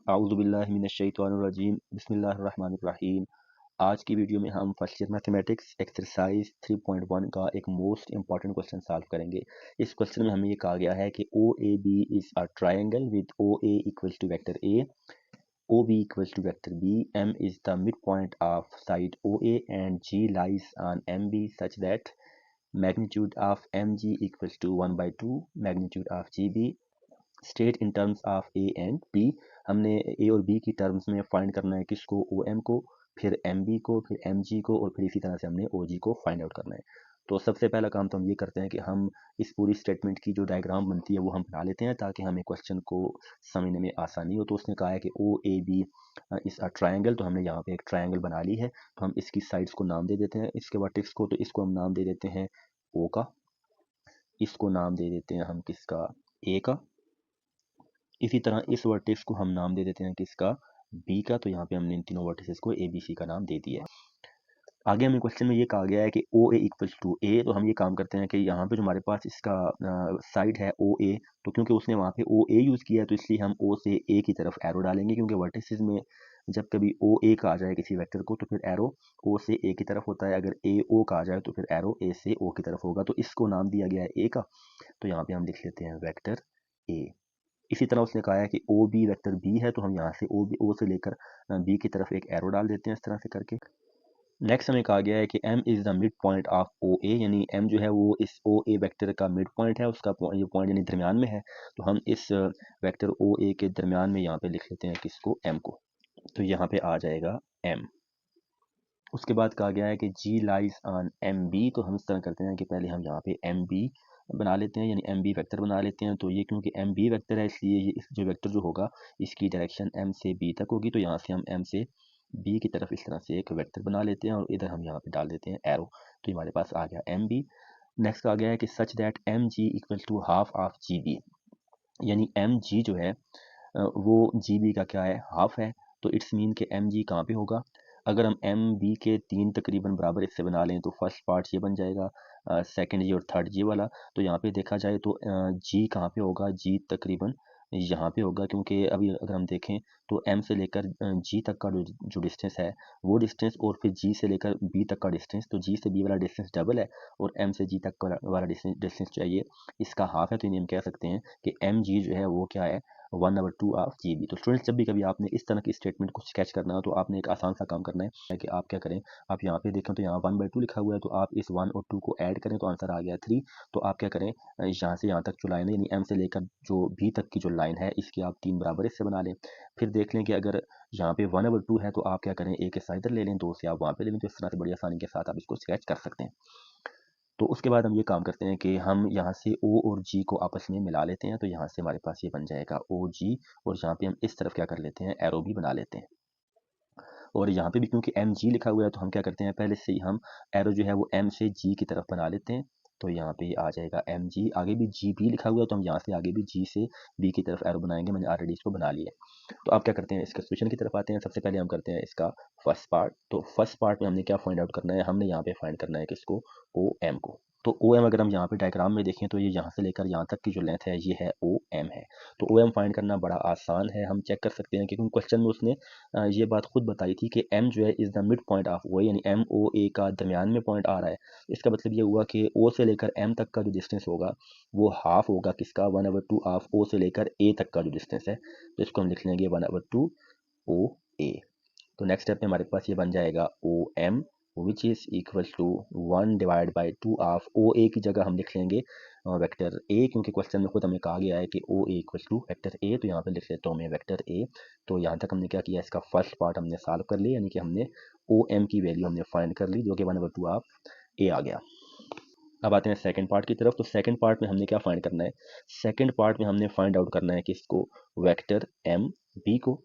आऊज़ुबिल्लाहि मिनश्शैतानिर्रजीम बिस्मिल्लाहिर्रहमानिर्रहीम। आज की वीडियो में हम फर्स्ट ईयर मैथमेटिक्स एक्सरसाइज 3.1 का एक मोस्ट इंपॉर्टेंट क्वेश्चन सॉल्व करेंगे। इस क्वेश्चन में हमें ये कहा गया है कि O A B is a triangle with O A equals to vector A, O B equals to vector B, M is the mid point of side O A and G lies on M B such that magnitude of mg equals to 1/2 magnitude of gb, state in terms of A and B. हमने A और B की terms में find करना है किसको, O M को, फिर M B को, फिर एम जी को, और फिर इसी तरह से हमने ओ जी को फाइंड आउट करना है। तो सबसे पहला काम तो हम ये करते हैं कि हम इस पूरी स्टेटमेंट की जो डायग्राम बनती है वो हम बना लेते हैं ताकि हमें क्वेश्चन को समझने में आसानी हो। तो उसने कहा है कि ओ ए बी इस अ ट्राइंगल, तो हमने यहाँ पे एक ट्राइंगल बना ली है। तो हम इसकी साइड्स को नाम दे देते हैं, इसके वर्टेक्स को, तो इसको हम नाम दे देते हैं ओ का, इसको नाम दे देते हैं हम किसका, ए का। इसी तरह इस वर्टेक्स को हम नाम दे देते हैं किसका, बी का। तो यहाँ पे हमने इन तीनों वर्टिसेस को ए बी सी का नाम दे दिया है। आगे हमें क्वेश्चन में ये कहा गया है कि ओ ए इक्वल्स टू ए, तो हम ये काम करते हैं कि यहाँ पे जो हमारे पास इसका साइड है ओ ए, तो क्योंकि उसने वहाँ पे ओ ए यूज़ किया है तो इसलिए हम ओ से ए की तरफ एरो डालेंगे, क्योंकि वर्टिसेस में जब कभी ओ ए का आ जाए किसी वेक्टर को तो फिर एरो ओ से ए की तरफ होता है, अगर ए ओ का आ जाए तो फिर एरो ए से ओ की तरफ होगा। तो इसको नाम दिया गया है ए का, तो यहाँ पे हम लिख लेते हैं वेक्टर ए। इसी तरह उसने कहा है कि ओ बी वेक्टर बी है, तो हम यहाँ से ओ से लेकर बी की तरफ एक एरो डाल देते हैं इस तरह से करके। नेक्स्ट हमें कहा गया है कि m is the mid point of O A, यानी m जो है वो इस ओ ए वेक्टर का मिड पॉइंट है, उसका ये पॉइंट यानी दरमियान में है। तो हम इस वेक्टर ओ ए के दरमियान में यहाँ पे लिख लेते हैं किसको, m को। तो यहाँ पे आ जाएगा m। उसके बाद कहा गया है कि g lies on M B, तो हम इस तरह करते हैं कि पहले हम यहाँ पे एम बी बना लेते हैं, यानी एम बी वैक्टर बना लेते हैं। तो ये क्योंकि एम बी वैक्टर है इसलिए ये इस जो वेक्टर जो होगा इसकी डायरेक्शन एम से बी तक होगी। तो यहाँ से हम एम से बी की तरफ इस तरह से एक वेक्टर बना लेते हैं और इधर हम यहाँ पे डाल देते हैं एरो। तो हमारे पास आ गया एम बी। नेक्स्ट आ गया है कि such that M G equal to half of G B, यानी एम जी जो है वो जी बी का क्या है, हाफ है। तो इट्स मीन कि एम जी कहाँ पे होगा, अगर हम एम बी के तीन तकरीबन बराबर इससे बना लें तो फर्स्ट पार्ट ये बन जाएगा, सेकंड ये और थर्ड ये वाला। तो यहाँ पे देखा जाए तो जी कहाँ पे होगा, जी तकरीबन यहाँ पे होगा, क्योंकि अभी अगर हम देखें तो एम से लेकर जी तक का जो डिस्टेंस है वो डिस्टेंस, और फिर जी से लेकर बी तक का डिस्टेंस, तो जी से बी वाला डिस्टेंस डबल है और एम से जी तक का वाला डिस्टेंस चाहिए इसका हाफ है। तो इन्हें हम कह सकते हैं कि एम जी जो है वो क्या है, 1/2 ऑफ जी बी। तो स्टूडेंट्स जब भी कभी आपने इस तरह की स्टेटमेंट को स्केच करना हो तो आपने एक आसान सा काम करना है कि आप क्या करें, आप यहाँ पे देखें तो यहाँ 1/2 लिखा हुआ है, तो आप इस 1 और 2 को ऐड करें तो आंसर आ गया 3। तो आप क्या करें, यहाँ से यहाँ तक जो लाइन है यानी एम से लेकर जो बी तक की जो लाइन है इसकी आप 3 बराबर इससे बना लें। फिर देख लें कि अगर यहाँ पे 1/2 है तो आप क्या करें, एक हिस्सा इधर ले लें, 2 से आप वहाँ पे ले लें। तो इस तरह से बड़ी आसानी के साथ आप इसको स्केच कर सकते हैं। तो उसके बाद हम ये काम करते हैं कि हम यहाँ से ओ और जी को आपस में मिला लेते हैं। तो यहाँ से हमारे पास ये बन जाएगा ओ जी, और यहाँ पे हम इस तरफ क्या कर लेते हैं, एरो भी बना लेते हैं। और यहाँ पे भी क्योंकि एम जी लिखा हुआ है तो हम क्या करते हैं, पहले से ही हम एरो जो है वो एम से जी की तरफ बना लेते हैं। तो यहाँ पे आ जाएगा एम जी, आगे भी जी बी लिखा हुआ है तो हम यहाँ से आगे भी जी से बी की तरफ एरो बनाएंगे। मैंने ऑलरेडी इसको बना लिया है। तो आप क्या करते हैं, इसका सोल्यूशन की तरफ आते हैं। सबसे पहले हम करते हैं इसका फर्स्ट पार्ट। तो फर्स्ट पार्ट में हमने क्या फाइंड आउट करना है, हमने यहाँ पे फाइंड करना है किसको, ओ एम को। तो ओ एम अगर हम यहाँ पे डायग्राम में देखें तो ये यहाँ से लेकर यहाँ तक की जो लेंथ है ये है ओ एम है। तो ओ एम फाइंड करना बड़ा आसान है, हम चेक कर सकते हैं क्योंकि क्वेश्चन में उसने ये बात खुद बताई थी कि m जो है is the mid point of O, यानी एम ओ ए का दरमियान में पॉइंट आ रहा है। इसका मतलब ये हुआ कि o से लेकर m तक का जो डिस्टेंस होगा वो हाफ होगा किसका, 1/2 ऑफ o से लेकर a तक का जो डिस्टेंस है। तो इसको हम लिख लेंगे 1/2 ओ ए। तो नेक्स्ट स्टेप में हमारे पास ये बन जाएगा O M which is equal to 1/2 of O A की जगह हम लिख लेंगे वेक्टर ए, क्योंकि क्वेश्चन में खुद हमें कहा गया है कि O A equal to vector A. तो यहाँ पे लिख लेता हूँ मैं वेक्टर ए। तो यहाँ तक हमने क्या किया, इसका फर्स्ट पार्ट हमने सॉल्व कर लिया, यानी कि हमने ओ एम की वैल्यू हमने फाइंड कर ली जो कि 1/2 ऑफ ए आ गया। अब आते हैं सेकंड पार्ट की तरफ। तो सेकंड पार्ट में हमने क्या फाइंड करना है, सेकंड पार्ट में हमने फाइंड आउट करना है किसको, वेक्टर एम बी को।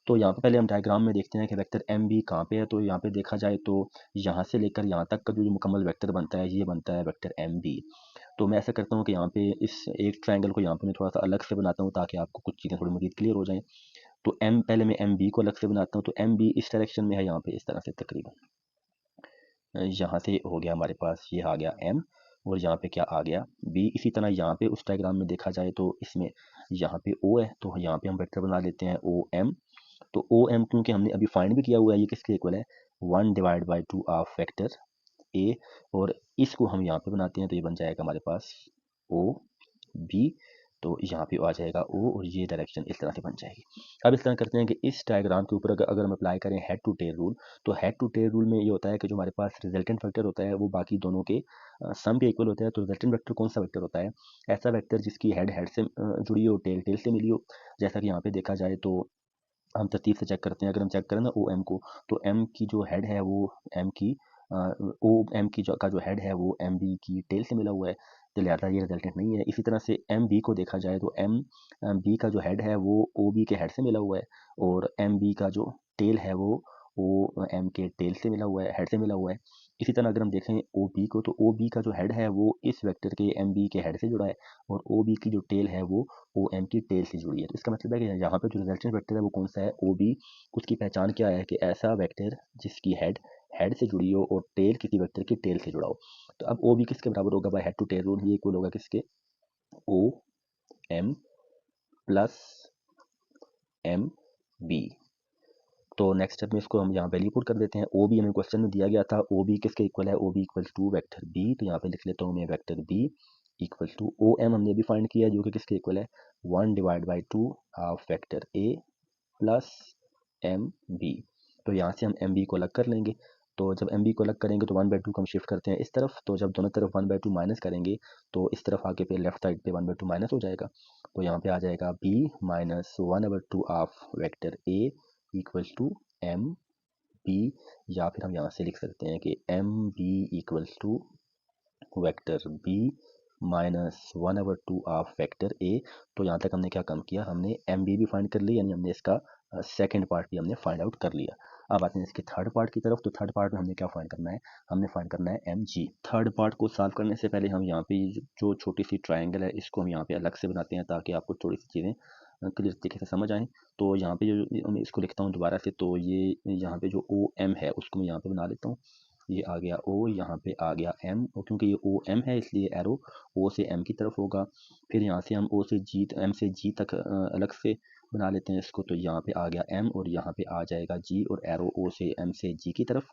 तो यहाँ पे पहले हम डायग्राम में देखते हैं कि वेक्टर एम बी कहाँ पे है। तो यहाँ पे देखा जाए तो यहाँ से लेकर यहाँ तक का जो मुकम्मल वेक्टर बनता है ये बनता है वेक्टर एम बी। तो मैं ऐसा करता हूँ कि यहाँ पे इस एक ट्रायंगल को यहाँ पे मैं थोड़ा सा अलग से बनाता हूँ ताकि आपको कुछ चीज़ें थोड़ी मज़ीद क्लियर हो जाएं। तो एम पहले मैं एम बी को अलग से बनाता हूँ। तो एम बी इस डायरेक्शन में है यहाँ पे इस तरह से, तकरीबन यहाँ से हो गया हमारे पास, ये आ गया एम और यहाँ पे क्या आ गया बी। इसी तरह यहाँ पे उस डायग्राम में देखा जाए तो इसमें यहाँ पे ओ है, तो यहाँ पे हम वेक्टर बना लेते हैं ओ एम। तो ओ एम क्योंकि हमने अभी फाइंड भी किया हुआ है, ये किसके इक्वल है 1/2 ऑफ वेक्टर ए, और इसको हम यहाँ पे बनाते हैं तो ये बन जाएगा हमारे पास ओ बी, तो यहाँ पे आ जाएगा ओ और ये डायरेक्शन इस तरह से बन जाएगी। अब इस तरह करते हैं कि इस डायग्राम के ऊपर अगर हम अप्लाई करें हेड टू टेल रूल, तो हेड टू टेल रूल में ये होता है कि जो हमारे पास रिजल्टेंट वेक्टर होता है वो बाकी दोनों के सम के इक्वल होता है। तो रिजल्टेंट वेक्टर कौन सा वेक्टर होता है, ऐसा वेक्टर जिसकी हेड हेड से जुड़ी हो, टेल टेल से मिली हो। जैसा कि यहाँ पे देखा जाए तो हम तरतीब से चेक करते हैं, अगर हम चेक करें ना ओ एम को, तो एम की जो हेड है वो एम की ओ एम की जो हेड है वो एम बी की टेल से मिला हुआ है, तो लिहाजा ये रिजल्टेंट नहीं है। इसी तरह से एम बी को देखा जाए तो एम बी का जो हेड है वो ओ बी के हेड से मिला हुआ है, और एम बी का जो टेल है वो ओ एम के टेल से मिला हुआ है, हेड से मिला हुआ है। इसी तरह अगर हम देखें ओ बी को, तो ओ बी का जो हेड है वो इस वेक्टर के एम बी के हेड से जुड़ा है, और ओ बी की जो टेल है वो ओ एम की टेल से जुड़ी है। तो इसका मतलब है कि यहाँ पे जो रिजल्टेंट वेक्टर है वो कौन सा है, ओ बी। उसकी पहचान क्या है कि ऐसा वेक्टर जिसकी हेड हेड से जुड़ी हो और टेल किसी वेक्टर की टेल से जुड़ा हो। तो अब ओ बी किसके बराबर होगा by head to tail rule, ये इक्वल होगा किसके, O M plus M B. तो नेक्स्ट स्टेप में इसको हम यहाँ वैल्यू पुट कर देते हैं। ओ बी हमें क्वेश्चन में दिया गया था, ओ बी किसके इक्वल है, O B equal to vector B, तो यहाँ पे लिख लेता हूँ मैं vector B equal to O M हमने अभी फाइंड किया जो कि किसके इक्वल है 1/2 of vector A plus M B. तो यहाँ से हम एम बी को अलग कर लेंगे, तो जब एम बी को अलग करेंगे तो 1/2 को हम शिफ्ट करते हैं इस तरफ, तो जब दोनों तरफ 1/2 माइनस करेंगे तो इस तरफ आके पे लेफ्ट साइड पे 1/2 माइनस हो जाएगा। तो यहाँ पे आ जाएगा B minus 1/2 of vector A equal to M B, या फिर हम यहाँ से लिख सकते हैं कि M B equal to vector B minus 1/2 of vector A. तो यहाँ तक हमने क्या कम किया, हमने एम बी भी फाइंड कर लिया, यानी हमने इसका सेकंड पार्ट भी हमने फाइंड आउट कर लिया। अब आते हैं इसके थर्ड पार्ट की तरफ। तो थर्ड पार्ट में हमने क्या फाइंड करना है, हमने फाइंड करना है एम जी। थर्ड पार्ट को सॉल्व करने से पहले हम यहाँ पे जो छोटी सी ट्राइंगल है इसको हम यहाँ पे अलग से बनाते हैं ताकि आपको थोड़ी सी चीज़ें क्लियर तरीके से समझ आएँ। तो यहाँ पे जो मैं इसको लिखता हूँ दोबारा से, तो ये यहाँ पे जो ओ एम है उसको मैं यहाँ पे बना लेता हूँ। ये आ गया ओ, यहाँ पे आ गया एम, और क्योंकि ये ओ एम है इसलिए एरो ओ से एम की तरफ होगा। फिर यहाँ से हम ओ से जी एम से जी तक अलग से बना लेते हैं इसको, तो यहाँ पे आ गया एम और यहाँ पे आ जाएगा जी, और एरो ओ से एम से जी की तरफ।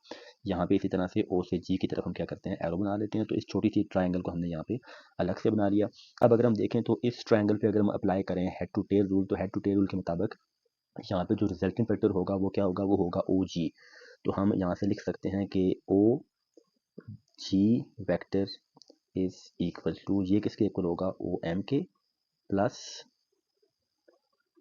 यहाँ पे इसी तरह से ओ से जी की तरफ हम क्या करते हैं, एरो बना लेते हैं। तो इस छोटी सी ट्राइंगल को हमने यहाँ पे अलग से बना लिया। अब अगर हम देखें तो इस ट्राइंगल पे अगर हम अप्लाई करें हेड टू टेल रूल, तो हेड टू टेल रूल के मुताबिक यहाँ पे जो रिजल्टिंग फैक्टर होगा वो क्या होगा, वो होगा ओ जी। तो हम यहाँ से लिख सकते हैं कि ओ जी वेक्टर इज इक्वल टू, ये किसके इक्वल होगा, ओ एम के प्लस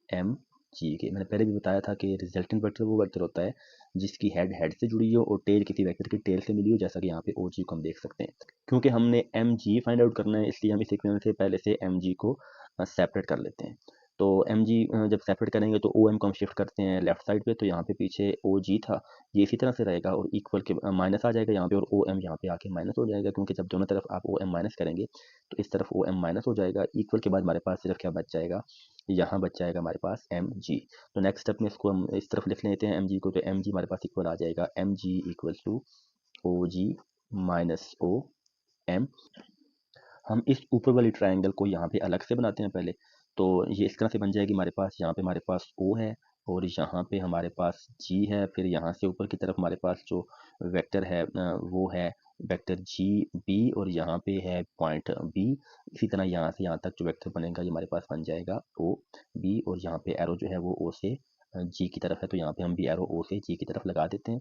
एम जी के। मैंने पहले भी बताया था कि रिजल्टेंट वेक्टर वो वेक्टर होता है जिसकी हेड हेड से जुड़ी हो और टेल किसी वेक्टर की टेल से मिली हो, जैसा कि यहाँ पे ओ जी को हम देख सकते हैं। क्योंकि हमने एम जी फाइंड आउट करना है इसलिए हम इस इक्वेशन से पहले से एम जी को सेपरेट कर लेते हैं। तो एम जी जब सेपरेट करेंगे तो ओ एम को हम शिफ्ट करते हैं लेफ्ट साइड पे, तो यहाँ पे पीछे ओ जी था ये इसी तरह से रहेगा और इक्वल के माइनस आ जाएगा यहाँ पे, और ओ एम यहाँ पे आके माइनस हो जाएगा, क्योंकि जब दोनों तरफ आप ओ एम माइनस करेंगे तो इस तरफ ओ एम माइनस हो जाएगा। इक्वल के बाद हमारे पास सिर्फ क्या बच जाएगा, यहाँ बच जाएगा हमारे पास एम जी। तो नेक्स्ट स्टेप में इसको हम इस तरफ लिख लेते हैं एम जी को, तो एम जी हमारे पास इक्वल आ जाएगा M G equal to O G minus O M. हम इस ऊपर वाली ट्राइंगल को यहाँ पे अलग से बनाते हैं पहले, तो ये इस तरह से बन जाएगी हमारे पास, यहाँ पे हमारे पास ओ है और यहाँ पे हमारे पास जी है। फिर यहाँ से ऊपर की तरफ हमारे पास जो वेक्टर है वो है वेक्टर जी बी, और यहाँ पे है पॉइंट बी। इसी तरह यहाँ से यहाँ तक जो वेक्टर बनेगा ये हमारे पास बन जाएगा ओ बी, और यहाँ पे एरो जो है वो ओ से जी की तरफ है, तो यहाँ पे हम भी एरो ओ से जी की तरफ लगा देते हैं।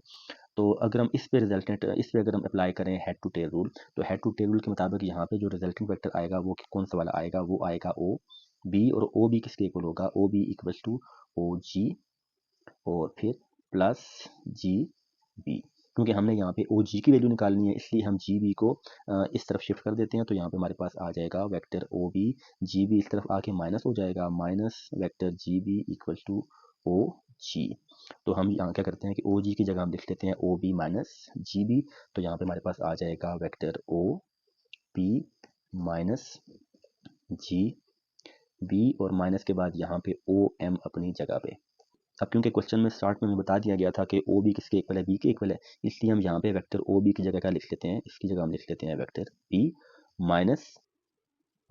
तो अगर हम इस पे रिजल्टेंट इस पे अगर हम अप्लाई करें हेड टू टेल रूल, तो हेड टू टेल रूल के मुताबिक यहाँ पे जो रिजल्टेंट वेक्टर आएगा वो कौन सा वाला आएगा, वो आएगा ओ बी, और ओ बी किसके इक्वल होगा, O B equal to O G और फिर प्लस जी बी। क्योंकि हमने यहाँ पे ओ जी की वैल्यू निकालनी है इसलिए हम जी बी को इस तरफ शिफ्ट कर देते हैं, तो यहाँ पे हमारे पास आ जाएगा vector O B, G B इस तरफ आके माइनस हो जाएगा, minus vector G B equal to O G. तो हम यहाँ क्या करते हैं कि ओ जी की जगह हम लिख लेते हैं O B minus G B, तो यहाँ पे हमारे पास आ जाएगा vector O B minus G B, और माइनस के बाद यहाँ पे ओ एम अपनी जगह पे। अब क्योंकि क्वेश्चन में स्टार्ट में हमें बता दिया गया था कि ओ बी किसके इक्वल है, बी के इक्वल है, इसलिए हम यहाँ पे वेक्टर ओ बी की जगह क्या लिख लेते हैं, इसकी जगह हम लिख लेते हैं वेक्टर बी माइनस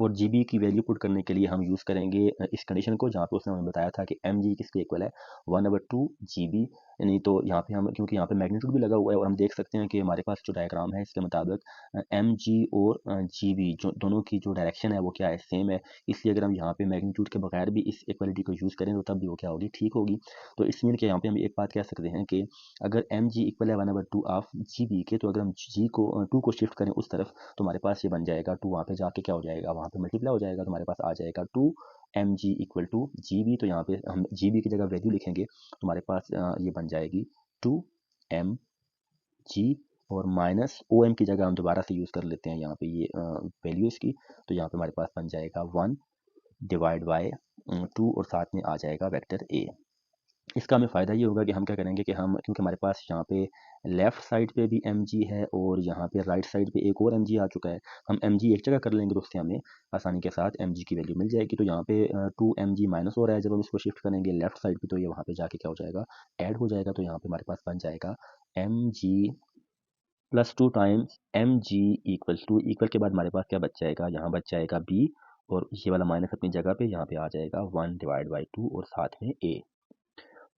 और जीबी की वैल्यू पुट करने के लिए हम यूज़ करेंगे इस कंडीशन को, जहाँ पे उसने हमें बताया था कि एम जी किसके इक्वल है 1/2 जीबी। नहीं तो यहाँ पे हम, क्योंकि यहाँ पे मैग्नीट्यूड भी लगा हुआ है और हम देख सकते हैं कि हमारे पास जो डायग्राम है इसके मुताबिक एम जी और जीबी जो दोनों की जो डायरेक्शन है वो क्या है, सेम है। इसलिए अगर हम यहाँ पे मैग्नीट्यूड के बगैर भी इस इक्वलिटी को यूज़ करें तो तब भी वो क्या होगी, ठीक होगी। तो इस मीन के यहाँ पे हम एक बात कह सकते हैं कि अगर एम जी इक्वल है 1/2 ऑफ जी बी के, तो अगर हम जी को 2 को शिफ्ट करें उस तरफ तो हमारे पास ये बन जाएगा 2, वहाँ पे जाके क्या हो जाएगा, वहाँ पे मल्टीप्लाई हो जाएगा, तो हमारे पास आ जाएगा 2 M G equal to G B. तो यहाँ पे हम जी बी की जगह वैल्यू लिखेंगे तो हमारे पास ये बन जाएगी 2 एम जी, और माइनस ओ एम की जगह हम दोबारा से यूज़ कर लेते हैं यहाँ पे ये वैल्यू इसकी। तो यहाँ पे हमारे पास बन जाएगा 1 डिवाइड बाय 2 और साथ में आ जाएगा वेक्टर ए। इसका हमें फ़ायदा ये होगा कि हम क्या करेंगे कि हम, क्योंकि हमारे पास यहाँ पे लेफ़्ट साइड पे भी एम जी है और यहाँ पे राइट साइड पे एक और एम जी आ चुका है, हम एम जी एक जगह कर लेंगे तो उससे हमें आसानी के साथ एम जी की वैल्यू मिल जाएगी। तो यहाँ पे 2 एम जी माइनस हो रहा है, जब हम इसको शिफ्ट करेंगे लेफ़्ट साइड पे तो ये वहाँ पे जाके क्या हो जाएगा, ऐड हो जाएगा। तो यहाँ पे हमारे पास बन जाएगा M G plus 2 times M G equals to, equal के बाद हमारे पास क्या बच जाएगा, यहाँ बच जाएगा बी, और ये वाला माइनस अपनी जगह पे यहाँ पे आ जाएगा 1 डिवाइड बाई 2 और साथ में ए।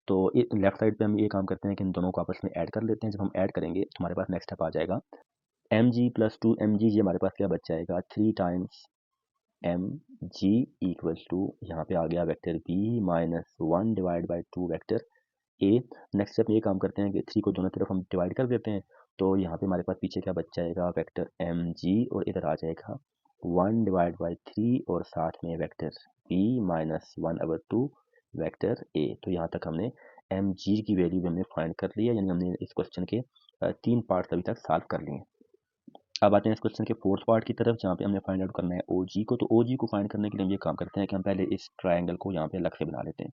तो लेफ्ट साइड पे हम ये काम करते हैं कि इन दोनों को आपस में ऐड कर लेते हैं। जब हम ऐड करेंगे तो हमारे पास नेक्स्ट स्टेप आ जाएगा M G plus 2 M G, ये हमारे पास क्या बच जाएगा 3 times M G equals to, यहाँ पे आ गया vector B minus 1 divide by 2 vector A. Next step ये काम करते हैं कि 3 को दोनों तरफ हम डिवाइड कर देते हैं, तो यहाँ पे हमारे पास पीछे क्या बच जाएगा वेक्टर एम जी, और इधर आ जाएगा 1 डिवाइड बाई 3 और साथ में vector B minus 1/2 vector A. तो यहाँ तक हमने एम जी की वैल्यू भी हमने फाइंड कर लिया, यानी हमने इस क्वेश्चन के 3 पार्ट अभी तक सॉल्व कर लिए। अब आते हैं इस क्वेश्चन के फोर्थ पार्ट की तरफ, जहाँ पे हमने फाइंड आउट करना है ओ जी को। तो ओ जी को फाइंड करने के लिए हम ये काम करते हैं कि हम पहले इस ट्राइंगल को यहाँ पे अलग से बना लेते हैं।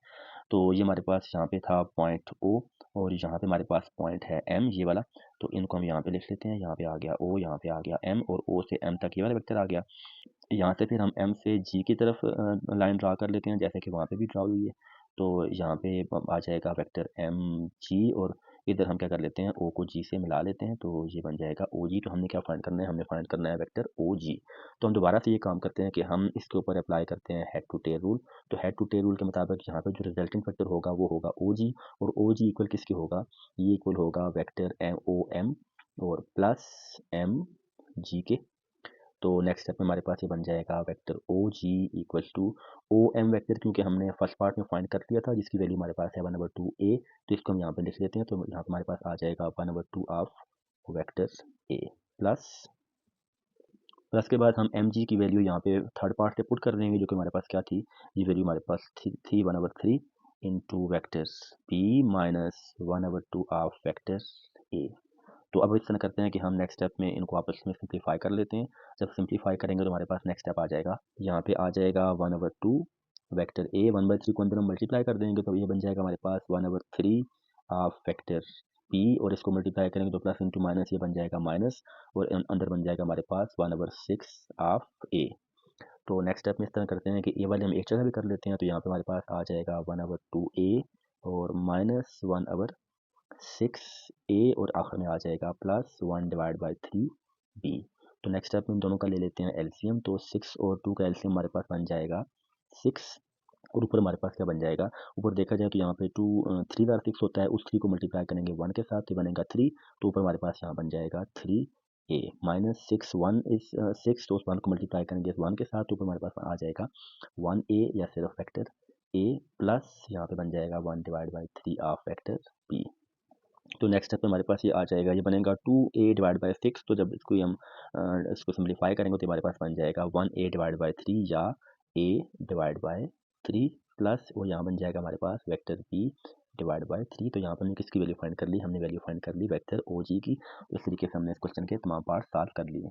तो ये हमारे पास यहाँ पे था पॉइंट ओ, और यहाँ पे हमारे पास पॉइंट है एम, ये वाला। तो इनको हम यहाँ पे लिख लेते हैं, यहाँ पे आ गया ओ, यहाँ पे आ गया एम, और ओ से एम तक ये वाला वेक्टर आ गया। यहाँ से फिर हम एम से जी की तरफ लाइन ड्रा कर लेते हैं, जैसे कि वहाँ पे भी ड्रा हुई है। तो यहाँ पे आ जाएगा वेक्टर एम जी, और इधर हम क्या कर लेते हैं, ओ को जी से मिला लेते हैं, तो ये बन जाएगा ओ जी। तो हमने क्या फाइंड करना है, हमने फाइंड करना है वेक्टर ओ जी। तो हम दोबारा से ये काम करते हैं कि हम इसके ऊपर अप्लाई करते हैं हेड टू टेल रूल। तो हेड टू टेल रूल के मुताबिक यहाँ पे जो रिजल्टिंग फैक्टर होगा वो होगा ओ जी, और ओ जी इक्वल किसके होगा, ये इक्वल होगा वेक्टर एम ओ एम और प्लस एम जी के। तो नेक्स्ट स्टेप में हमारे पास ये बन जाएगा vector O G equals to O M vector, क्योंकि हमने फर्स्ट पार्ट में फाइंड कर लिया था जिसकी वैल्यू हमारे पास है 1/2 ए। तो इसको हम यहाँ पे लिख लेते हैं, तो यहाँ पे हमारे पास आ जाएगा 1/2 of vector A plus, plus के बाद हम एम जी की वैल्यू यहाँ पे थर्ड पार्ट से पुट कर देंगे, जो कि हमारे पास क्या थी, ये वैल्यू हमारे पास थी 1/3 into vectors B minus 1/2 of vectors A. तो अब इस तरह करते हैं कि हम नेक्स्ट स्टेप में इनको आपस में सिंप्लीफाई कर लेते हैं। जब सिंप्लीफाई करेंगे तो हमारे पास नेक्स्ट स्टेप आ जाएगा, यहाँ पे आ जाएगा 1/2 वेक्टर ए, 1/3 को अंदर हम मल्टीप्लाई कर देंगे तो ये बन जाएगा हमारे पास 1/3 ऑफ वेक्टर पी, और इसको मल्टीप्लाई करेंगे तो प्लस इंटू माइनस ये बन जाएगा माइनस, और अंदर बन जाएगा हमारे पास 1/6 ऑफ ए। तो नेक्स्ट स्टेप में इस तरह करते हैं कि ए वाले हम एक जगह भी कर लेते हैं, तो यहाँ पे हमारे पास आ जाएगा 1/2 ए और माइनस 1/6 ए, और आखिर में आ जाएगा प्लस 1 डिवाइड बाई 3 बी। तो नेक्स्ट स्टेप में इन दोनों का ले लेते हैं एलसीएम। तो 6 और 2 का एलसीएम हमारे पास बन जाएगा 6, और ऊपर हमारे पास क्या बन जाएगा, ऊपर देखा जाए तो यहाँ पे 3 बार 6 होता है, उस 3 को मल्टीप्लाई करेंगे 1 के साथ तो बनेगा 3। तो ऊपर हमारे पास यहाँ बन जाएगा 3 ए माइनस 6, 1 इज 6, तो उस 1 को मल्टीप्लाई करेंगे इस 1 के साथ, तो ऊपर हमारे पास आ जाएगा 1 ए या सिर्फ वेक्टर ए, प्लस यहाँ पे बन जाएगा 1 divide by 3 of vector B. तो नेक्स्ट स्टेप में हमारे पास ये आ जाएगा, ये बनेगा 2a डिवाइड बाई 6। तो जब इसको हम इसको सिंप्लीफाई करेंगे तो हमारे पास बन जाएगा 1a डिवाइड बाई 3 या a डिवाइड बाई 3 प्लस, और यहाँ बन जाएगा हमारे पास वेक्टर b डिवाइड बाई 3। तो यहाँ पर हमने किसकी वैल्यू फाइंड कर ली, हमने वैल्यू फाइंड कर ली वेक्टर ओ जी की। तो इस तरीके से हमने इस क्वेश्चन के तमाम पार्ट सॉल्व कर लिए।